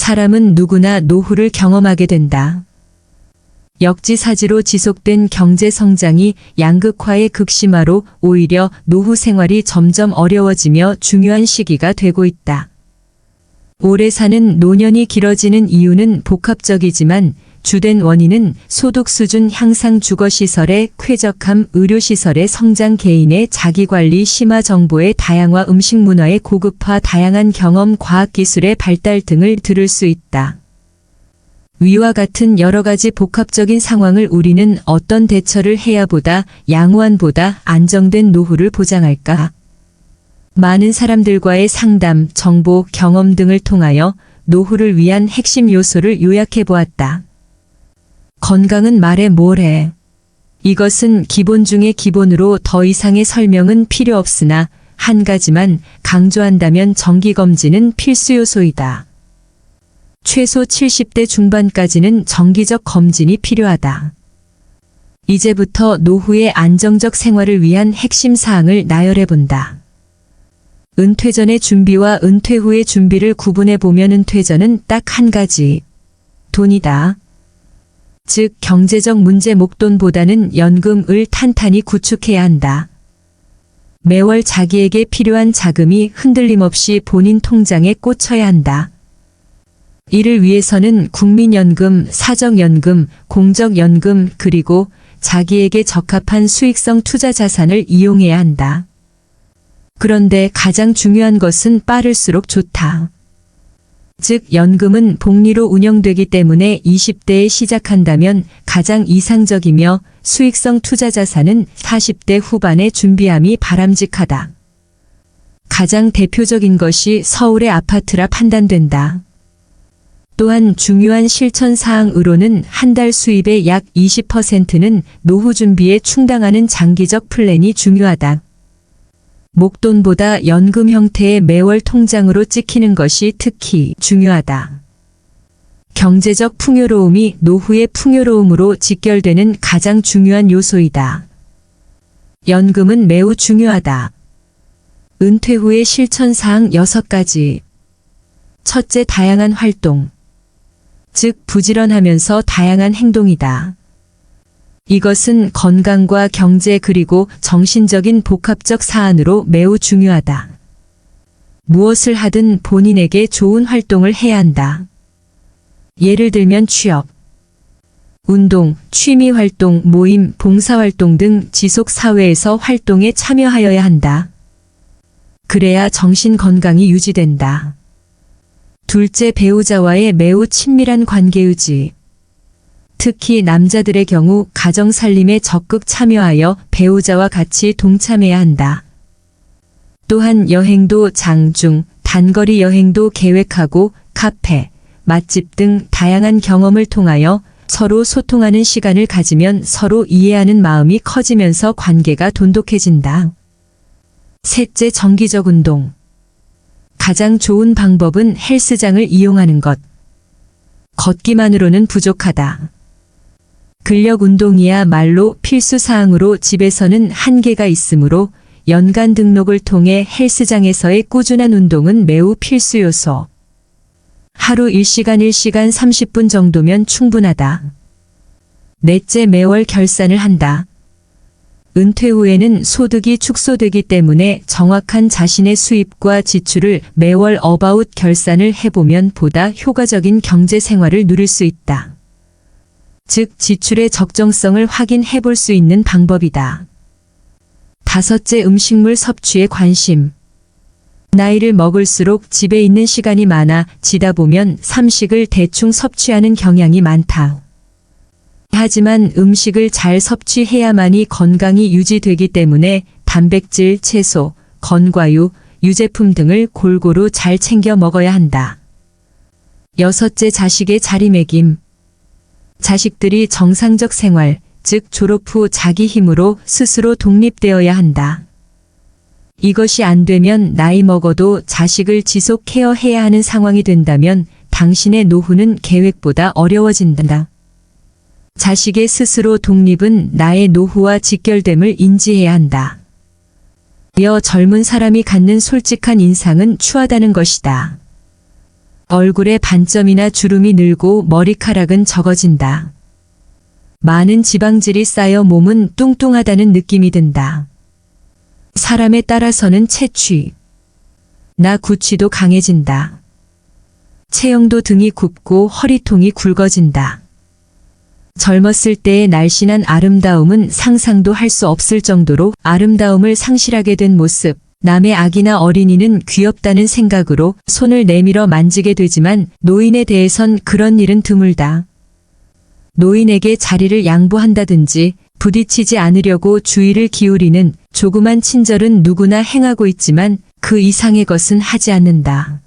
사람은 누구나 노후를 경험하게 된다. 역지사지로 지속된 경제 성장이 양극화의 극심화로 오히려 노후 생활이 점점 어려워지며 중요한 시기가 되고 있다. 오래 사는 노년이 길어지는 이유는 복합적이지만 주된 원인은 소득 수준 향상 주거시설의 쾌적함, 의료시설의 성장, 개인의 자기관리 심화, 정보의 다양화, 음식 문화의 고급화, 다양한 경험, 과학기술의 발달 등을 들을 수 있다. 위와 같은 여러 가지 복합적인 상황을 우리는 어떤 대처를 해야 보다 양호한, 보다 안정된 노후를 보장할까? 많은 사람들과의 상담, 정보, 경험 등을 통하여 노후를 위한 핵심 요소를 요약해 보았다. 건강은 말해 뭐래. 이것은 기본 중의 기본으로 더 이상의 설명은 필요 없으나 한 가지만 강조한다면 정기검진은 필수 요소이다. 최소 70대 중반까지는 정기적 검진이 필요하다. 이제부터 노후의 안정적 생활을 위한 핵심 사항을 나열해 본다. 은퇴 전의 준비와 은퇴 후의 준비를 구분해 보면 은퇴 전은 딱 한 가지. 돈이다. 즉 경제적 문제, 목돈보다는 연금을 탄탄히 구축해야 한다. 매월 자기에게 필요한 자금이 흔들림 없이 본인 통장에 꽂혀야 한다. 이를 위해서는 국민연금, 사적연금, 공적연금 그리고 자기에게 적합한 수익성 투자 자산을 이용해야 한다. 그런데 가장 중요한 것은 빠를수록 좋다. 즉 연금은 복리로 운영되기 때문에 20대에 시작한다면 가장 이상적이며 수익성 투자 자산은 40대 후반에 준비함이 바람직하다. 가장 대표적인 것이 서울의 아파트라 판단된다. 또한 중요한 실천 사항으로는 한 달 수입의 약 20%는 노후 준비에 충당하는 장기적 플랜이 중요하다. 목돈보다 연금 형태의 매월 통장으로 찍히는 것이 특히 중요하다. 경제적 풍요로움이 노후의 풍요로움으로 직결되는 가장 중요한 요소이다. 연금은 매우 중요하다. 은퇴 후의 실천사항 6가지. 첫째, 다양한 활동. 즉 부지런하면서 다양한 행동이다. 이것은 건강과 경제 그리고 정신적인 복합적 사안으로 매우 중요하다. 무엇을 하든 본인에게 좋은 활동을 해야 한다. 예를 들면 취업, 운동, 취미활동, 모임, 봉사활동 등 지속 사회에서 활동에 참여하여야 한다. 그래야 정신 건강이 유지된다. 둘째, 배우자와의 매우 친밀한 관계 유지. 특히 남자들의 경우 가정살림에 적극 참여하여 배우자와 같이 동참해야 한다. 또한 여행도 장중, 단거리 여행도 계획하고 카페, 맛집 등 다양한 경험을 통하여 서로 소통하는 시간을 가지면 서로 이해하는 마음이 커지면서 관계가 돈독해진다. 셋째, 정기적 운동. 가장 좋은 방법은 헬스장을 이용하는 것. 걷기만으로는 부족하다. 근력 운동이야말로 필수 사항으로 집에서는 한계가 있으므로 연간 등록을 통해 헬스장에서의 꾸준한 운동은 매우 필수 요소. 하루 1시간 30분 정도면 충분하다. 넷째, 매월 결산을 한다. 은퇴 후에는 소득이 축소되기 때문에 정확한 자신의 수입과 지출을 매월 어바웃 결산을 해보면 보다 효과적인 경제 생활을 누릴 수 있다. 즉 지출의 적정성을 확인해 볼 수 있는 방법이다. 다섯째, 음식물 섭취에 관심. 나이를 먹을수록 집에 있는 시간이 많아지다 보면 삼식을 대충 섭취하는 경향이 많다. 하지만 음식을 잘 섭취해야만이 건강이 유지되기 때문에 단백질, 채소, 건과유, 유제품 등을 골고루 잘 챙겨 먹어야 한다. 여섯째, 자식의 자리매김. 자식들이 정상적 생활, 즉 졸업 후 자기 힘으로 스스로 독립되어야 한다. 이것이 안 되면 나이 먹어도 자식을 지속 케어해야 하는 상황이 된다면 당신의 노후는 계획보다 어려워진다. 자식의 스스로 독립은 나의 노후와 직결됨을 인지해야 한다. 이어 젊은 사람이 갖는 솔직한 인상은 추하다는 것이다. 얼굴에 반점이나 주름이 늘고 머리카락은 적어진다. 많은 지방질이 쌓여 몸은 뚱뚱하다는 느낌이 든다. 사람에 따라서는 체취, 나 구취도 강해진다. 체형도 등이 굽고 허리통이 굵어진다. 젊었을 때의 날씬한 아름다움은 상상도 할 수 없을 정도로 아름다움을 상실하게 된 모습. 남의 아기나 어린이는 귀엽다는 생각으로 손을 내밀어 만지게 되지만 노인에 대해선 그런 일은 드물다. 노인에게 자리를 양보한다든지 부딪히지 않으려고 주의를 기울이는 조그만 친절은 누구나 행하고 있지만 그 이상의 것은 하지 않는다.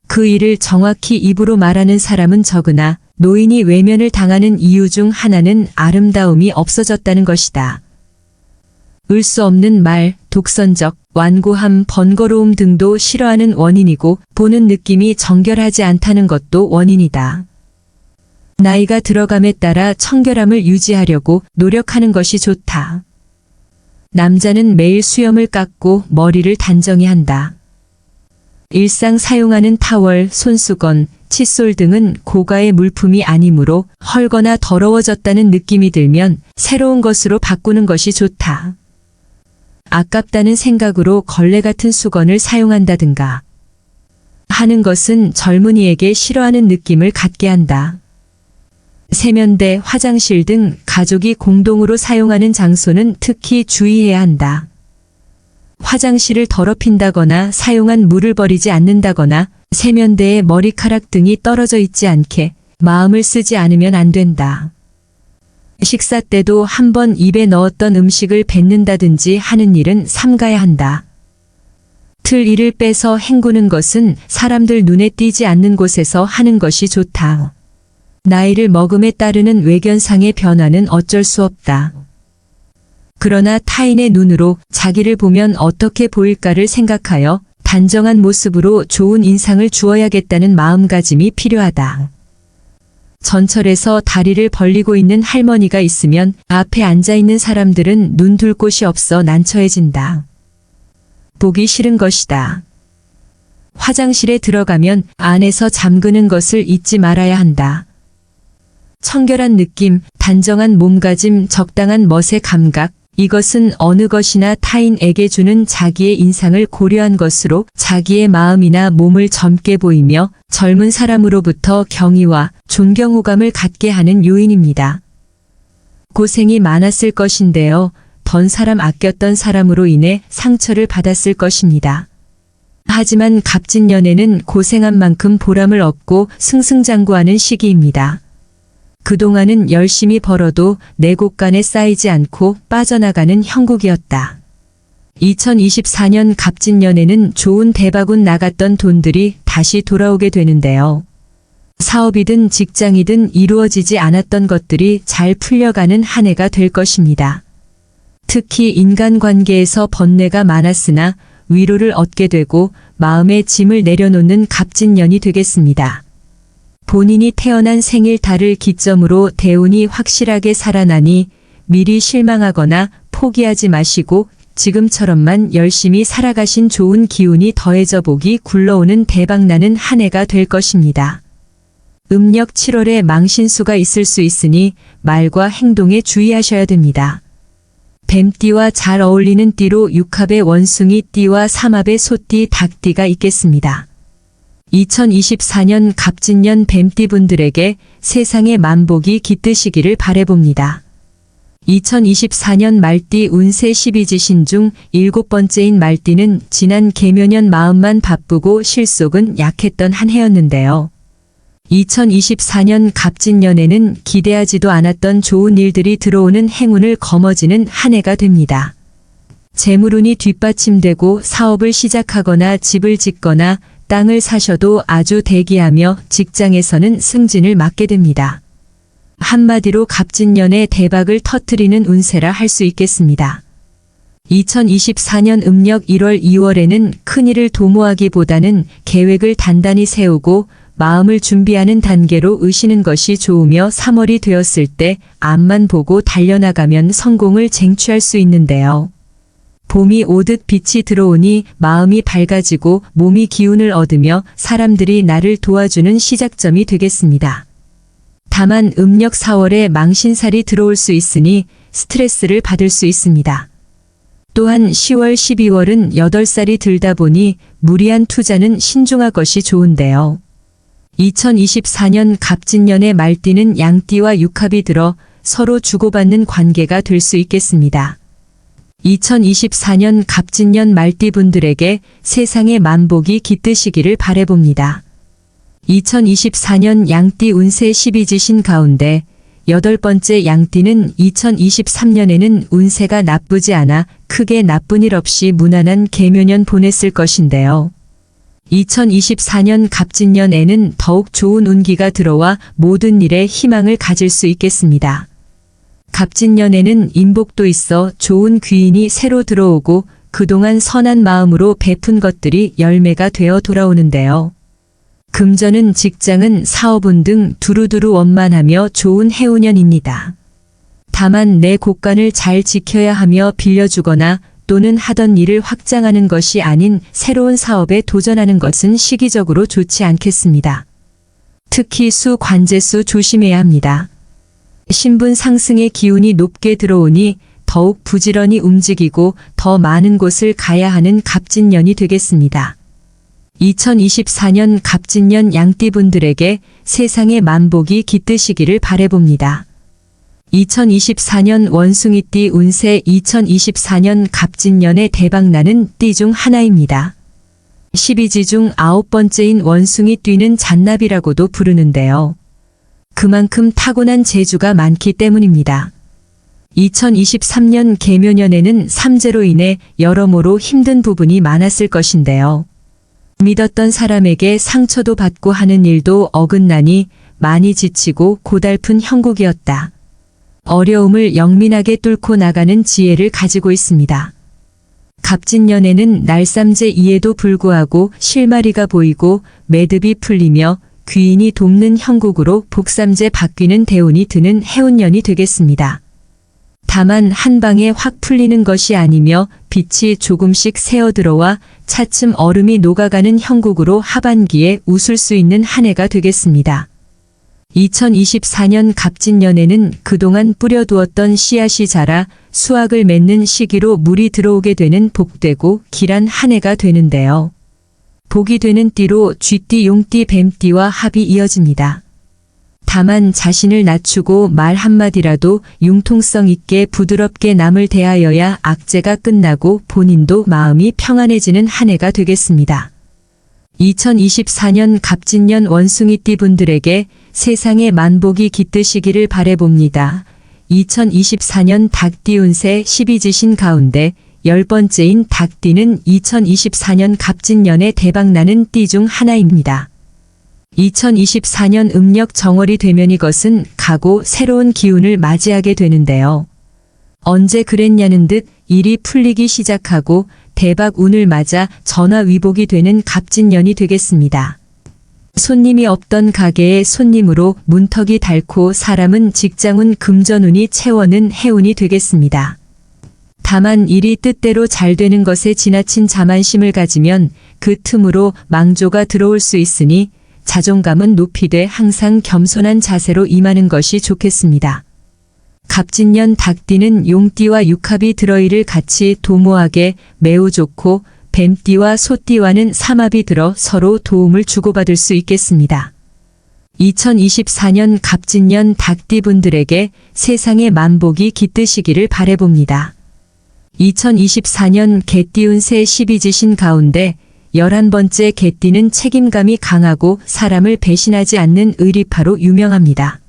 그 일을 정확히 입으로 말하는 사람은 적으나 노인이 외면을 당하는 이유 중 하나는 아름다움이 없어졌다는 것이다. 을 수 없는 말, 독선적, 완고함, 번거로움 등도 싫어하는 원인이고 보는 느낌이 정결하지 않다는 것도 원인이다. 나이가 들어감에 따라 청결함을 유지하려고 노력하는 것이 좋다. 남자는 매일 수염을 깎고 머리를 단정히 한다. 일상 사용하는 타월, 손수건, 칫솔 등은 고가의 물품이 아니므로 헐거나 더러워졌다는 느낌이 들면 새로운 것으로 바꾸는 것이 좋다. 아깝다는 생각으로 걸레 같은 수건을 사용한다든가 하는 것은 젊은이에게 싫어하는 느낌을 갖게 한다. 세면대, 화장실 등 가족이 공동으로 사용하는 장소는 특히 주의해야 한다. 화장실을 더럽힌다거나 사용한 물을 버리지 않는다거나 세면대에 머리카락 등이 떨어져 있지 않게 마음을 쓰지 않으면 안 된다. 식사 때도 한번 입에 넣었던 음식을 뱉는다든지 하는 일은 삼가야 한다. 틀 일을 빼서 헹구는 것은 사람들 눈에 띄지 않는 곳에서 하는 것이 좋다. 나이를 먹음에 따르는 외견상의 변화는 어쩔 수 없다. 그러나 타인의 눈으로 자기를 보면 어떻게 보일까를 생각하여 단정한 모습으로 좋은 인상을 주어야겠다는 마음가짐이 필요하다. 전철에서 다리를 벌리고 있는 할머니가 있으면 앞에 앉아있는 사람들은 눈 둘 곳이 없어 난처해진다. 보기 싫은 것이다. 화장실에 들어가면 안에서 잠그는 것을 잊지 말아야 한다. 청결한 느낌, 단정한 몸가짐, 적당한 멋의 감각, 이것은 어느 것이나 타인에게 주는 자기의 인상을 고려한 것으로 자기의 마음이나 몸을 젊게 보이며 젊은 사람으로부터 경의와 존경호감을 갖게 하는 요인입니다. 고생이 많았을 것인데요. 던 사람 아꼈던 사람으로 인해 상처를 받았을 것입니다. 하지만 갑진년에는 고생한 만큼 보람을 얻고 승승장구하는 시기입니다. 그동안은 열심히 벌어도 내 곳간에 쌓이지 않고 빠져나가는 형국이었다. 2024년 갑진년에는 좋은 대박운 나갔던 돈들이 다시 돌아오게 되는데요. 사업이든 직장이든 이루어지지 않았던 것들이 잘 풀려가는 한 해가 될 것입니다. 특히 인간관계에서 번뇌가 많았으나 위로를 얻게 되고 마음의 짐을 내려놓는 갑진년이 되겠습니다. 본인이 태어난 생일달을 기점으로 대운이 확실하게 살아나니 미리 실망하거나 포기하지 마시고 지금처럼만 열심히 살아가신 좋은 기운이 더해져 복이 굴러오는 대박나는 한 해가 될 것입니다. 음력 7월에 망신수가 있을 수 있으니 말과 행동에 주의하셔야 됩니다. 뱀띠와 잘 어울리는 띠로 육합의 원숭이 띠와 삼합의 소띠, 닭띠가 있겠습니다. 2024년 갑진년 뱀띠분들에게 세상의 만복이 깃드시기를 바라봅니다. 2024년 말띠 운세 12지신 중 7번째인 말띠는 지난 개묘년 마음만 바쁘고 실속은 약했던 한 해였는데요. 2024년 갑진년에는 기대하지도 않았던 좋은 일들이 들어오는 행운을 거머쥐는 한 해가 됩니다. 재물운이 뒷받침되고 사업을 시작하거나 집을 짓거나 땅을 사셔도 아주 대기하며 직장에서는 승진을 맞게 됩니다. 한마디로 갑진년에 대박을 터뜨리는 운세라 할 수 있겠습니다. 2024년 음력 1월 2월에는 큰일을 도모하기보다는 계획을 단단히 세우고 마음을 준비하는 단계로 의시는 것이 좋으며 3월이 되었을 때 앞만 보고 달려나가면 성공을 쟁취할 수 있는데요. 봄이 오듯 빛이 들어오니 마음이 밝아지고 몸이 기운을 얻으며 사람들이 나를 도와주는 시작점이 되겠습니다. 다만 음력 4월에 망신살이 들어올 수 있으니 스트레스를 받을 수 있습니다. 또한 10월, 12월은 8살이 들다 보니 무리한 투자는 신중할 것이 좋은데요. 2024년 갑진년의 말띠는 양띠와 육합이 들어 서로 주고받는 관계가 될 수 있겠습니다. 2024년 갑진년 말띠분들에게 세상의 만복이 깃드시기를 바라봅니다. 2024년 양띠 운세 12지신 가운데 8번째 양띠는 2023년에는 운세가 나쁘지 않아 크게 나쁜 일 없이 무난한 개묘년 보냈을 것인데요. 2024년 갑진년에는 더욱 좋은 운기가 들어와 모든 일에 희망을 가질 수 있겠습니다. 갑진년에는 인복도 있어 좋은 귀인이 새로 들어오고 그동안 선한 마음으로 베푼 것들이 열매가 되어 돌아오는데요. 금전은 직장은 사업운 등 두루두루 원만하며 좋은 해운년입니다. 다만 내 곳간을 잘 지켜야 하며 빌려주거나 또는 하던 일을 확장하는 것이 아닌 새로운 사업에 도전하는 것은 시기적으로 좋지 않겠습니다. 특히 수, 관제수 조심해야 합니다. 신분 상승의 기운이 높게 들어오니 더욱 부지런히 움직이고 더 많은 곳을 가야 하는 갑진년이 되겠습니다. 2024년 갑진년 양띠분들에게 세상의 만복이 깃드시기를 바라봅니다. 2024년 원숭이띠 운세 2024년 갑진년의 대박나는 띠 중 하나입니다. 12지 중 9번째인 원숭이띠는 잔나비라고도 부르는데요. 그만큼 타고난 재주가 많기 때문입니다. 2023년 개묘년에는 삼재로 인해 여러모로 힘든 부분이 많았을 것인데요. 믿었던 사람에게 상처도 받고 하는 일도 어긋나니 많이 지치고 고달픈 형국이었다. 어려움을 영민하게 뚫고 나가는 지혜를 가지고 있습니다. 갑진년에는 날삼재 이에도 불구하고 실마리가 보이고 매듭이 풀리며 귀인이 돕는 형국으로 복삼재 바뀌는 대운이 드는 해운년이 되겠습니다. 다만 한 방에 확 풀리는 것이 아니며 빛이 조금씩 새어들어와 차츰 얼음이 녹아가는 형국으로 하반기에 웃을 수 있는 한 해가 되겠습니다. 2024년 갑진년에는 그동안 뿌려두었던 씨앗이 자라 수확을 맺는 시기로 물이 들어오게 되는 복되고 길한 한 해가 되는데요. 복이 되는 띠로 쥐띠, 용띠, 뱀띠와 합이 이어집니다. 다만 자신을 낮추고 말 한마디라도 융통성 있게 부드럽게 남을 대하여야 악재가 끝나고 본인도 마음이 평안해지는 한 해가 되겠습니다. 2024년 갑진년 원숭이띠 분들에게 세상의 만복이 깃드시기를 바라봅니다. 2024년 닭띠 운세 12지신 가운데 10번째인 닭띠는 2024년 갑진년에 대박나는 띠 중 하나입니다. 2024년 음력 정월이 되면 이것은 가고 새로운 기운을 맞이하게 되는데요. 언제 그랬냐는 듯 일이 풀리기 시작하고 대박 운을 맞아 전화위복이 되는 갑진년이 되겠습니다. 손님이 없던 가게에 손님으로 문턱이 닳고 사람은 직장운 금전운이 채워는 해운이 되겠습니다. 다만 일이 뜻대로 잘 되는 것에 지나친 자만심을 가지면 그 틈으로 망조가 들어올 수 있으니 자존감은 높이되 항상 겸손한 자세로 임하는 것이 좋겠습니다. 갑진년 닭띠는 용띠와 육합이 들어이를 같이 도모하게 매우 좋고 뱀띠와 소띠와는 삼합이 들어 서로 도움을 주고받을 수 있겠습니다. 2024년 갑진년 닭띠 분들에게 세상의 만복이 깃드시기를 바라봅니다. 2024년 개띠 운세 12지신 가운데 11번째 개띠는 책임감이 강하고 사람을 배신하지 않는 의리파로 유명합니다.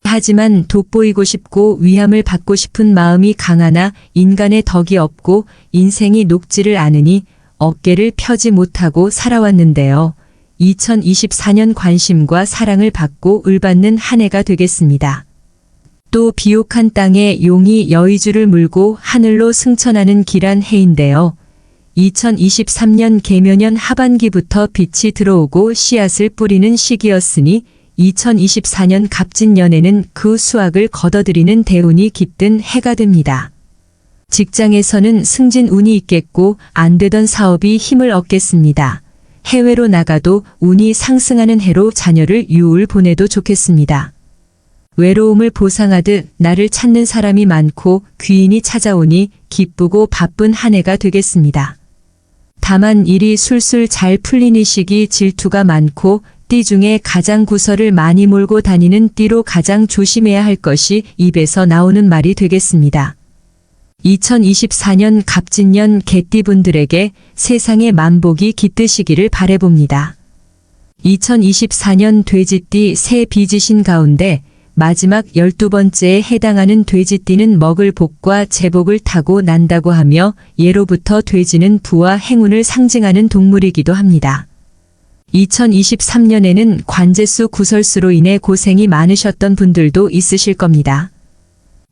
하지만 돋보이고 싶고 위함을 받고 싶은 마음이 강하나 인간의 덕이 없고 인생이 녹지를 않으니 어깨를 펴지 못하고 살아왔는데요. 2024년 관심과 사랑을 받고 을받는 한 해가 되겠습니다. 또 비옥한 땅에 용이 여의주를 물고 하늘로 승천하는 길한 해인데요. 2023년 개묘년 하반기부터 빛이 들어오고 씨앗을 뿌리는 시기였으니 2024년 갑진년에는 그 수확을 거둬들이는 대운이 깃든 해가 됩니다. 직장에서는 승진 운이 있겠고 안 되던 사업이 힘을 얻겠습니다. 해외로 나가도 운이 상승하는 해로 자녀를 유을 보내도 좋겠습니다. 외로움을 보상하듯 나를 찾는 사람이 많고 귀인이 찾아오니 기쁘고 바쁜 한 해가 되겠습니다. 다만 일이 술술 잘 풀리는 시기 질투가 많고 띠 중에 가장 구설을 많이 몰고 다니는 띠로 가장 조심해야 할 것이 입에서 나오는 말이 되겠습니다. 2024년 갑진년 개띠분들에게 세상의 만복이 깃드시기를 바라봅니다. 2024년 돼지띠 새 빚이신 가운데 마지막 12번째에 해당하는 돼지띠는 먹을 복과 제복을 타고 난다고 하며 예로부터 돼지는 부와 행운을 상징하는 동물이기도 합니다. 2023년에는 관제수 구설수로 인해 고생이 많으셨던 분들도 있으실 겁니다.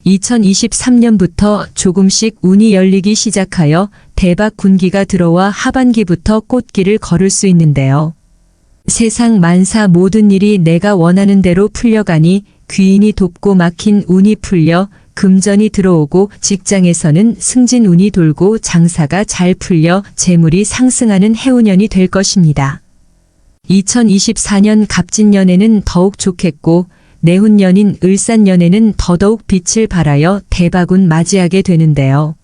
2023년부터 조금씩 운이 열리기 시작하여 대박 군기가 들어와 하반기부터 꽃길을 걸을 수 있는데요. 세상 만사 모든 일이 내가 원하는 대로 풀려가니 귀인이 돕고 막힌 운이 풀려 금전이 들어오고 직장에서는 승진 운이 돌고 장사가 잘 풀려 재물이 상승하는 해운년이 될 것입니다. 2024년 갑진년에는 더욱 좋겠고 내훈년인 을산년에는 더더욱 빛을 발하여 대박운 맞이하게 되는데요.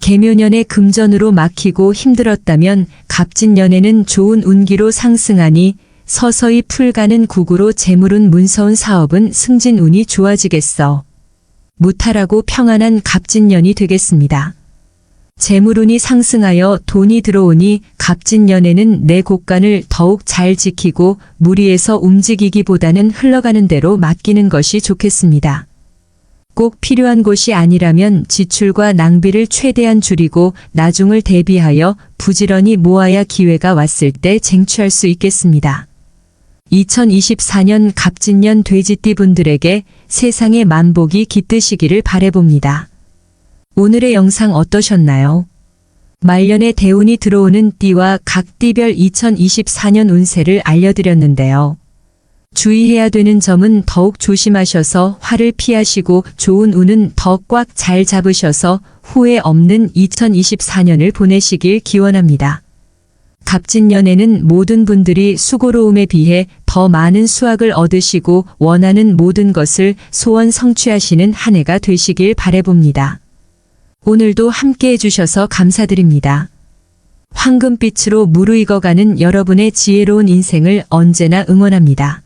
계묘년에 금전으로 막히고 힘들었다면 갑진년에는 좋은 운기로 상승하니 서서히 풀가는 국으로 재물운 문서운 사업은 승진운이 좋아지겠어. 무탈하고 평안한 갑진년이 되겠습니다. 재물운이 상승하여 돈이 들어오니 갑진년에는 내 곳간을 더욱 잘 지키고 무리해서 움직이기보다는 흘러가는 대로 맡기는 것이 좋겠습니다. 꼭 필요한 곳이 아니라면 지출과 낭비를 최대한 줄이고 나중을 대비하여 부지런히 모아야 기회가 왔을 때 쟁취할 수 있겠습니다. 2024년 갑진년 돼지띠 분들에게 세상의 만복이 깃드시기를 바라봅니다. 오늘의 영상 어떠셨나요? 말년에 대운이 들어오는 띠와 각 띠별 2024년 운세를 알려드렸는데요. 주의해야 되는 점은 더욱 조심하셔서 화를 피하시고 좋은 운은 더 꽉 잘 잡으셔서 후회 없는 2024년을 보내시길 기원합니다. 갑진년에는 모든 분들이 수고로움에 비해 더 많은 수확을 얻으시고 원하는 모든 것을 소원 성취하시는 한 해가 되시길 바라봅니다. 오늘도 함께 해주셔서 감사드립니다. 황금빛으로 무르익어가는 여러분의 지혜로운 인생을 언제나 응원합니다.